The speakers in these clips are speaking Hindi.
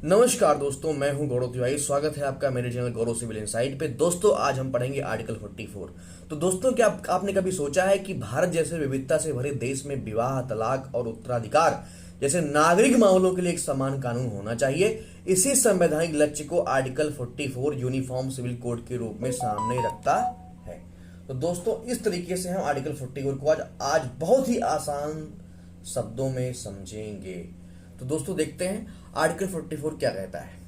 नमस्कार दोस्तों, मैं हूं गौरव तिवारी। स्वागत है आपका मेरे चैनल गौरव सिविल इनसाइट पे। दोस्तों, आज हम पढ़ेंगे आर्टिकल 44। तो दोस्तों, क्या आपने कभी सोचा है कि भारत जैसे विविधता से भरे देश में विवाह, तलाक और उत्तराधिकार जैसे नागरिक मामलों के लिए एक समान कानून होना चाहिए? इसी संवैधानिक लक्ष्य को आर्टिकल 44 यूनिफॉर्म सिविल कोड के रूप में सामने रखता है। तो दोस्तों, इस तरीके से हम आर्टिकल 44 को आज बहुत ही आसान शब्दों में समझेंगे। तो दोस्तों, देखते हैं आर्टिकल 44 क्या कहता है।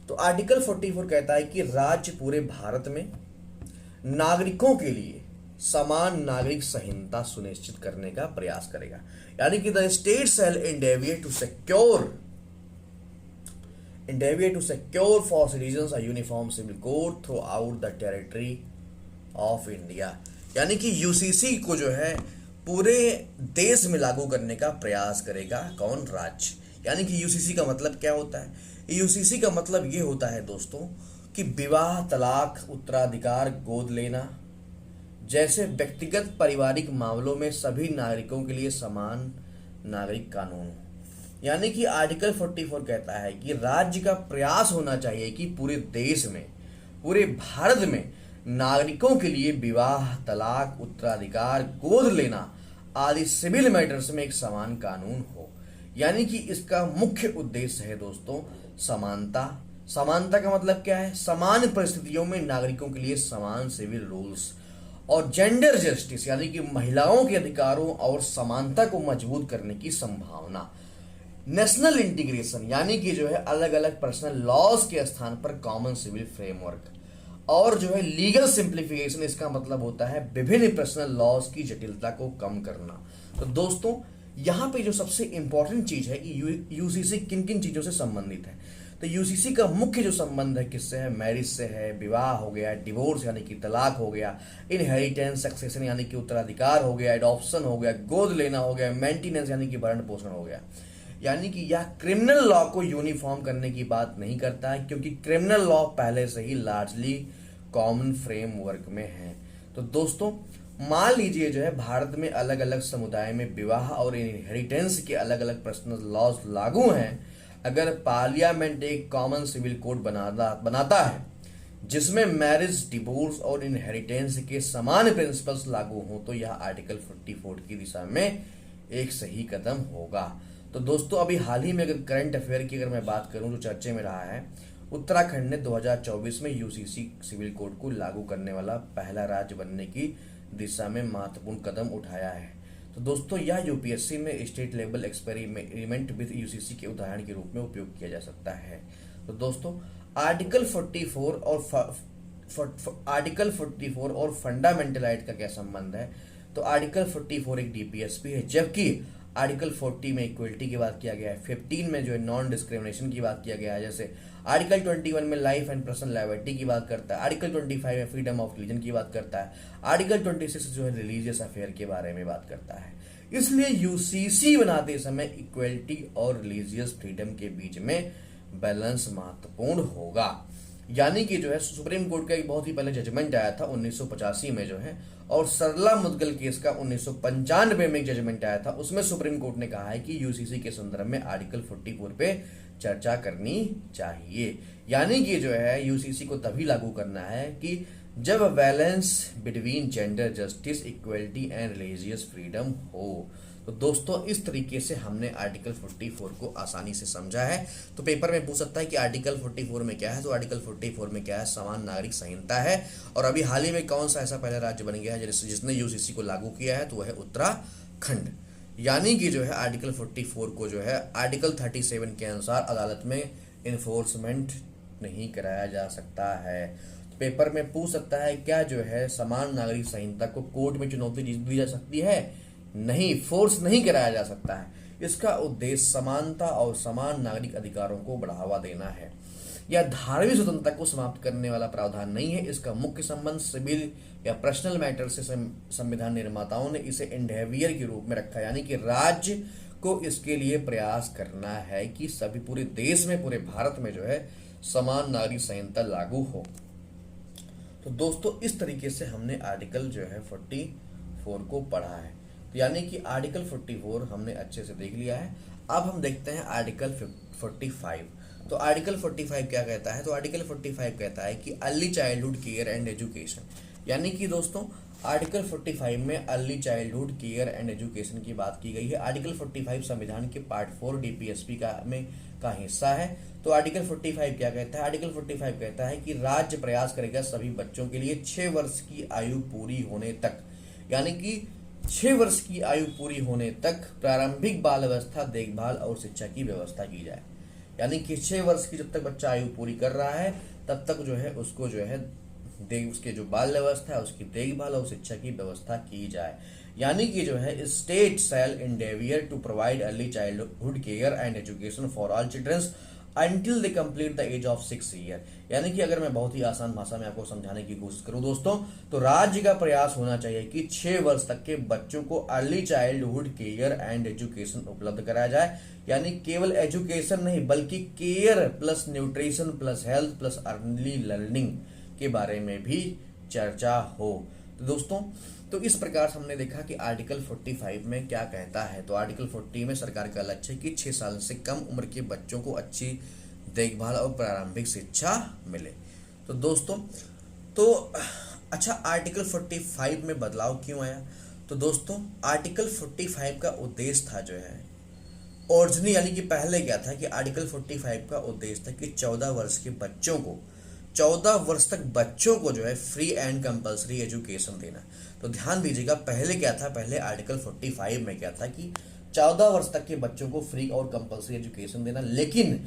तो आर्टिकल 44 कहता है कि राज्य पूरे भारत में नागरिकों के लिए समान नागरिक संहिता सुनिश्चित करने का प्रयास करेगा। यानी कि the state shall endeavor to secure for citizens a uniform civil code throughout the territory of India। यानी कि यूसीसी को जो है पूरे देश में लागू करने का प्रयास करेगा। कौन? राज्य। यानी कि यूसीसी का मतलब क्या होता है? यूसीसी का मतलब ये होता है दोस्तों कि विवाह, तलाक, उत्तराधिकार, गोद लेना जैसे व्यक्तिगत पारिवारिक मामलों में सभी नागरिकों के लिए समान नागरिक कानून। यानी कि आर्टिकल 44 कहता है कि राज्य का प्रयास होना चाहिए कि पूरे देश में, पूरे भारत में नागरिकों के लिए विवाह, तलाक, उत्तराधिकार, गोद लेना आदि सिविल मैटर्स में एक समान कानून हो। यानी कि इसका मुख्य उद्देश्य है दोस्तों समानता। समानता का मतलब क्या है? समान परिस्थितियों में नागरिकों के लिए समान सिविल रूल्स और जेंडर जस्टिस, यानी कि महिलाओं के अधिकारों और समानता को मजबूत करने की संभावना। नेशनल इंटीग्रेशन, यानी कि जो है अलग अलग पर्सनल लॉज के स्थान पर कॉमन सिविल फ्रेमवर्क। और जो है लीगल सिंप्लीफिकेशन, इसका मतलब होता है विभिन्न पर्सनल लॉज की जटिलता को कम करना। तो दोस्तों, यहां पे जो सबसे इंपॉर्टेंट चीज है कि यूसीसी किन किन चीजों से संबंधित है। तो यूसीसी का मुख्य जो संबंध है किससे है? मैरिज से है। विवाह हो गया, डिवोर्स यानी कि तलाक हो गया, इनहेरिटेंस, सक्सेशन यानी कि उत्तराधिकार हो गया, एडॉप्शन हो गया, गोद लेना हो गया, मेंटेनेंस यानी कि भरण पोषण हो गया। यानी कि यह क्रिमिनल लॉ को यूनिफॉर्म करने की बात नहीं करता है, क्योंकि क्रिमिनल लॉ पहले से ही लार्जली कॉमन फ्रेमवर्क में है। तो दोस्तों, मान लीजिए जो है भारत में अलग अलग समुदाय में विवाह और इनहेरिटेंस के अलग अलग पर्सनल लॉज लागू हैं। अगर पार्लियामेंट एक कॉमन सिविल कोड बनाता है जिसमें मैरिज, डिवोर्स और इनहेरिटेंस के समान प्रिंसिपल्स लागू हों, तो यह आर्टिकल 44 की दिशा में एक सही कदम होगा। तो दोस्तों, अभी हाल ही में अगर करंट अफेयर की अगर मैं बात करूं जो चर्चे में रहा है, उत्तराखंड ने 2024 में यूसीसी सिविल कोड को लागू करने वाला पहला राज्य बनने की दिशा में महत्वपूर्ण कदम उठाया है। तो दोस्तों, यह यूपीएससी में state level experiment with UCC के उदाहरण के रूप में उपयोग किया जा सकता है। तो दोस्तों, आर्टिकल 44 और फंडामेंटल राइट का क्या संबंध है? तो आर्टिकल 44 एक डीपीएसपी है, जबकि आर्टिकल 40 में इक्वलिटी की बात किया गया है। 15 में जो है नॉन डिस्क्रिमिनेशन की बात किया गया है। जैसे आर्टिकल 21 में लाइफ एंड पर्सनल लायबिलिटी की बात करता है। आर्टिकल 25 में फ्रीडम ऑफ रिलीजन की बात करता है। आर्टिकल 26 जो है रिलीजियस अफेयर के बारे में बात करता है। इसलिए यूसीसी बनाते समय इक्वलिटी और रिलीजियस फ्रीडम के बीच में बैलेंस महत्वपूर्ण होगा। यानी कि जो है सुप्रीम कोर्ट का एक बहुत ही पहले जजमेंट आया था 1985 में जो है, और सरला मुद्गल केस का 1995 में एक जजमेंट आया था। उसमें सुप्रीम कोर्ट ने कहा है कि यूसीसी के संदर्भ में आर्टिकल 44 पे चर्चा करनी चाहिए। यानी कि जो है यूसीसी को तभी लागू करना है कि जब balance between gender justice, equality and religious freedom हो। तो दोस्तों, इस तरीके से हमने आर्टिकल 44 को आसानी से समझा है। तो पेपर में पूछ सकता है कि आर्टिकल 44 में क्या है? तो आर्टिकल 44 में क्या है? समान नागरिक संहिता है। और अभी हाल ही में कौन सा ऐसा पहला राज्य बन गया है जिसने यूसीसी को लागू किया है? तो वह है उत्तराखंड। यानी कि जो है आर्टिकल 44 को जो है आर्टिकल 37 के अनुसार अदालत में इन्फोर्समेंट नहीं कराया जा सकता है। तो पेपर में पूछ सकता है क्या जो है समान नागरिक संहिता को कोर्ट में चुनौती दी जा सकती है? नहीं, फोर्स नहीं कराया जा सकता है। इसका उद्देश्य समानता और समान नागरिक अधिकारों को बढ़ावा देना है। यह धार्मिक स्वतंत्रता को समाप्त करने वाला प्रावधान नहीं है। इसका मुख्य संबंध सिविल या पर्सनल मैटर से संविधान निर्माताओं ने इसे एंडेवियर के रूप में रखा। यानी कि राज्य को इसके लिए प्रयास करना है कि सभी पूरे देश में, पूरे भारत में जो है समान नागरिक संहिता लागू हो। तो दोस्तों, इस तरीके से हमने आर्टिकल जो है 44 को पढ़ा है। तो यानी कि आर्टिकल 44 हमने अच्छे से देख लिया है। अब हम देखते हैं आर्टिकल 45। तो आर्टिकल 45 क्या कहता है? तो आर्टिकल 45 कहता है कि early childhood care and education, यानी कि दोस्तों आर्टिकल 45 में early childhood care and education की बात की गई है। आर्टिकल 45 संविधान के पार्ट 4 डीपीएसपी का हिस्सा है। तो आर्टिकल 45 क्या कहता है? आर्टिकल 45 कहता है कि राज्य प्रयास करेगा सभी बच्चों के लिए 6 वर्ष की आयु पूरी होने तक, यानी कि 6 वर्ष की आयु पूरी होने तक प्रारंभिक बाल अवस्था, देखभाल और शिक्षा की व्यवस्था की जाए। यानी कि 6 वर्ष की जब तक बच्चा आयु पूरी कर रहा है तब तक जो है उसको जो है उसके जो बाल व्यवस्था है उसकी देखभाल और शिक्षा की व्यवस्था की जाए। यानी कि जो है state shall endeavour to provide early childhood care and education for all childrens until they complete the age of 6 year. यानी कि अगर मैं बहुत ही आसान भाषा में आपको समझाने की कोशिश करूं दोस्तों, तो राज्य का प्रयास होना चाहिए कि 6 वर्ष तक के बच्चों को early childhood care and education उपलब्ध कराया जाए। यानी केवल एजुकेशन नहीं बल्कि care plus nutrition plus health plus early learning के बारे में भी चर्चा हो। तो दोस्तों तो इस प्रकार से हमने देखा कि आर्टिकल 45 में क्या कहता है। तो आर्टिकल 40 में सरकार का लक्ष्य है कि 6 साल से कम उम्र के बच्चों को अच्छी देखभाल और प्रारंभिक शिक्षा मिले। तो दोस्तों तो अच्छा, आर्टिकल 45 में बदलाव क्यों आया? तो दोस्तों आर्टिकल 45 का उद्देश्य था जो है ओरिजिनली, यानी कि पहले क्या था कि आर्टिकल 45 का उद्देश्य था कि 14 वर्ष के बच्चों को 14 वर्ष तक बच्चों को जो है फ्री एंड कंपलसरी एजुकेशन देना। तो ध्यान दीजिएगा पहले क्या था, पहले आर्टिकल 45 में क्या था कि 14 वर्ष तक के बच्चों को फ्री और कंपलसरी एजुकेशन देना। लेकिन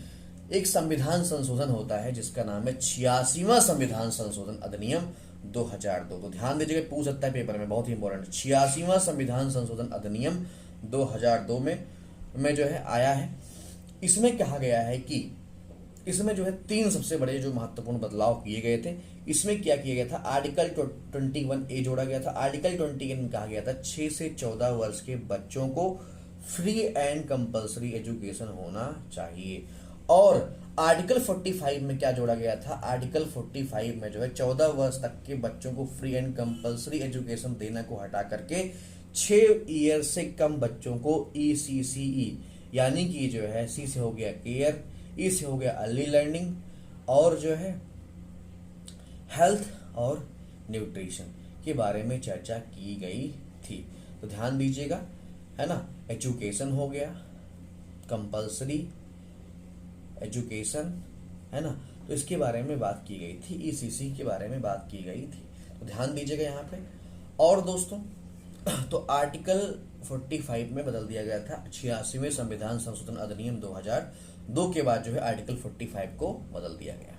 एक संविधान संशोधन होता है जिसका नाम है 86वां संविधान संशोधन अधिनियम 2002। तो ध्यान दीजिएगा, पूछ सकता है पेपर में, बहुत ही इंपॉर्टेंट, 86वां संविधान संशोधन अधिनियम 2002 में जो है आया है। इसमें कहा गया है कि इसमें जो है 3 सबसे बड़े जो महत्वपूर्ण बदलाव किए गए थे। इसमें क्या किया गया था, आर्टिकल 21A जोड़ा गया था। आर्टिकल 21 में कहा गया था 6 से 14 वर्ष के बच्चों को फ्री एंड कंपलसरी एजुकेशन होना चाहिए। और आर्टिकल 45 में क्या जोड़ा गया था, आर्टिकल 45 में जो है 14 वर्ष तक के बच्चों को फ्री एंड कंपलसरी एजुकेशन देना को हटा करके 6 ईयर से कम बच्चों को ECCE, यानी कि जो है C से हो गया केयर, ई से हो गया अर्ली लर्निंग और जो है हेल्थ और न्यूट्रिशन के बारे में चर्चा की गई थी। तो ध्यान दीजिएगा, है ना, एजुकेशन हो गया, कंपलसरी एजुकेशन, है ना, तो इसके बारे में बात की गई थी, ECC के बारे में बात की गई थी। तो ध्यान दीजिएगा यहाँ पे। और दोस्तों तो आर्टिकल 45 में बदल दिया गया था 86वें संविधान संशोधन अधिनियम 2002 के बाद जो है आर्टिकल 45 को बदल दिया गया।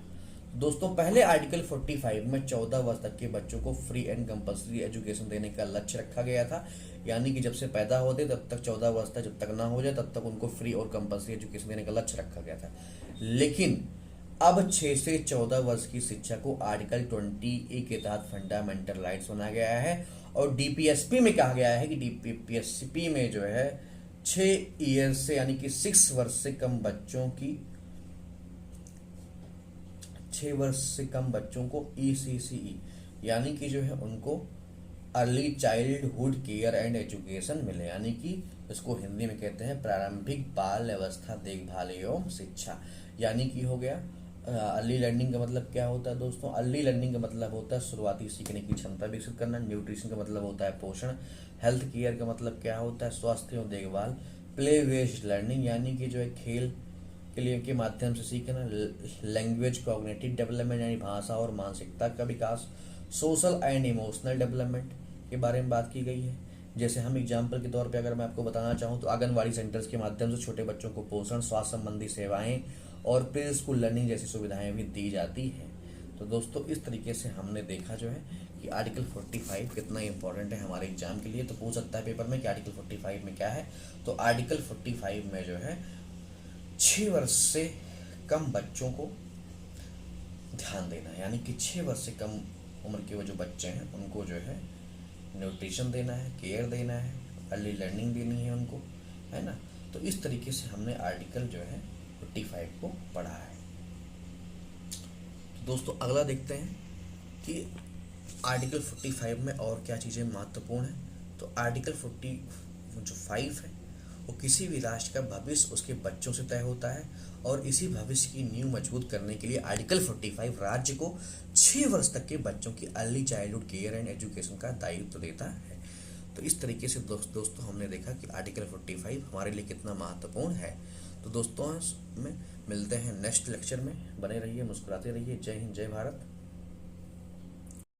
दोस्तों पहले आर्टिकल 45 में 14 वर्ष तक के बच्चों को फ्री एंड कंपलसरी एजुकेशन देने का लक्ष्य रखा गया था। यानी कि जब से पैदा होते तब तक 14 वर्ष तक जब तक ना हो जाए तब तक उनको फ्री और कंपलसरी एजुकेशन देने का लक्ष्य रखा गया था। लेकिन अब 6 से 14 वर्ष की शिक्षा को आर्टिकल 20A के तहत फंडामेंटल राइट्स बनाया गया है। और डीपीएसपी में कहा गया है कि डीपीएसपी में जो है 6 ईयर से यानी कि 6 वर्ष से कम बच्चों की 6 वर्ष से कम बच्चों को ECCE यानी कि जो है उनको early childhood care and education मिले, यानी कि इसको हिंदी में कहते हैं प्रारंभिक बाल अवस्था देखभाल एवं शिक्षा। यानी कि हो गया अर्ली लर्निंग का मतलब क्या होता है दोस्तों, अर्ली लर्निंग का मतलब होता है शुरुआती सीखने की क्षमता विकसित करना। न्यूट्रिशन का मतलब होता है पोषण। हेल्थ केयर का मतलब क्या होता है, स्वास्थ्य एवं देखभाल। प्ले बेस्ड लर्निंग यानी कि जो है खेल के लिए के माध्यम से सीखना। लैंग्वेज कॉग्निटिव डेवलपमेंट यानी भाषा और मानसिकता का विकास। सोशल एंड इमोशनल डेवलपमेंट के बारे में बात की गई है। जैसे हम एग्जाम्पल के तौर पे अगर मैं आपको बताना चाहूँ तो आंगनवाड़ी सेंटर्स के माध्यम से छोटे बच्चों को पोषण, स्वास्थ्य संबंधी सेवाएं और प्री स्कूल लर्निंग जैसी सुविधाएं भी दी जाती हैं। तो दोस्तों इस तरीके से हमने देखा जो है कि आर्टिकल 45 कितना इंपॉर्टेंट है हमारे एग्जाम के लिए। तो पूछ सकता है पेपर में कि आर्टिकल 45 में क्या है। तो आर्टिकल 45 में जो है 6 वर्ष से कम बच्चों को ध्यान देना है, यानी कि 6 वर्ष से कम उम्र के वो जो बच्चे हैं उनको जो है न्यूट्रिशन देना है, केयर देना है, अर्ली लर्निंग देनी है उनको, है ना। तो इस तरीके से हमने आर्टिकल जो है 45 को पढ़ा है। तो दोस्तों अगला देखते हैं कि आर्टिकल 45 में और क्या चीज़ें महत्वपूर्ण हैं। तो आर्टिकल 45 है वो किसी भी राष्ट्र का भविष्य उसके बच्चों से तय होता है और इसी भविष्य की नींव मजबूत करने के लिए आर्टिकल 45 राज्य को 6 वर्ष तक के बच्चों की early childhood care and education का दायित्व देता है। तो इस तरीके से दोस्तों हमने देखा कि आर्टिकल 45 हमारे लिए कितना महत्वपूर्ण है। तो दोस्तों में मिलते हैं नेक्स्ट लेक्चर में, बने रहिए, मुस्कुराते रहिए। जय हिंद, जय भारत।